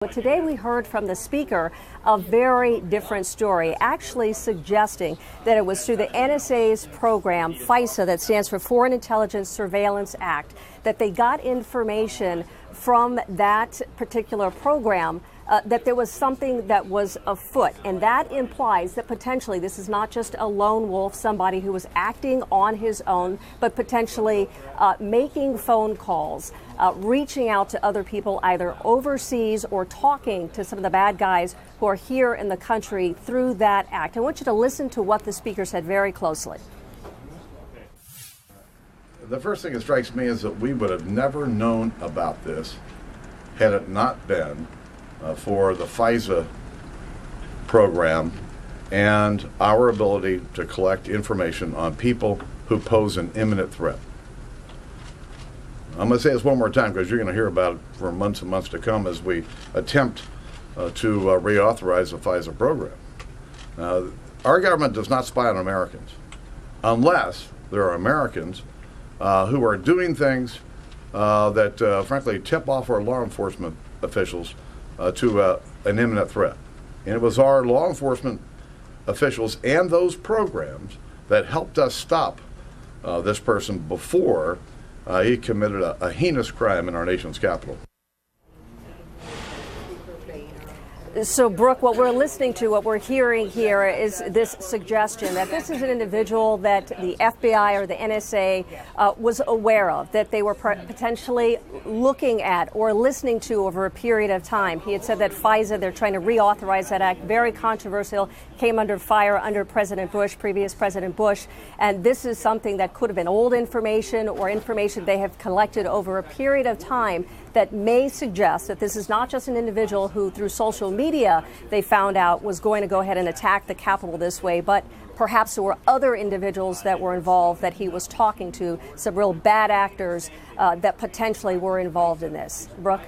But today we heard from the Speaker a very different story, actually suggesting that it was through the NSA's program, FISA, that stands for Foreign Intelligence Surveillance Act, that they got information from that particular program that there was something that was afoot. And that implies that potentially this is not just a lone wolf, somebody who was acting on his own, but potentially making phone calls, reaching out to other people either overseas or talking to some of the bad guys who are here in the country through that act. I want you to listen to what the Speaker said very closely. The first thing that strikes me is that we would have never known about this had it not been for the FISA program and our ability to collect information on people who pose an imminent threat. I'm going to say this one more time because you're going to hear about it for months and months to come as we attempt to reauthorize the FISA program. Our government does not spy on Americans unless there are Americans who are doing things that frankly tip off our law enforcement officials to an imminent threat. And it was our law enforcement officials and those programs that helped us stop this person before he committed a heinous crime in our nation's capital. So, Brooke, what we're listening to, what we're hearing here is this suggestion that this is an individual that the FBI or the NSA was aware of, that they were potentially looking at or listening to over a period of time. He had said that FISA, they're trying to reauthorize that act, very controversial, came under fire under President Bush, previous President Bush. And this is something that could have been old information or information they have collected over a period of time that may suggest that this is not just an individual who, through social media, they found out was going to go ahead and attack the Capitol this way, but perhaps there were other individuals that were involved that he was talking to, some real bad actors that potentially were involved in this. Brooke?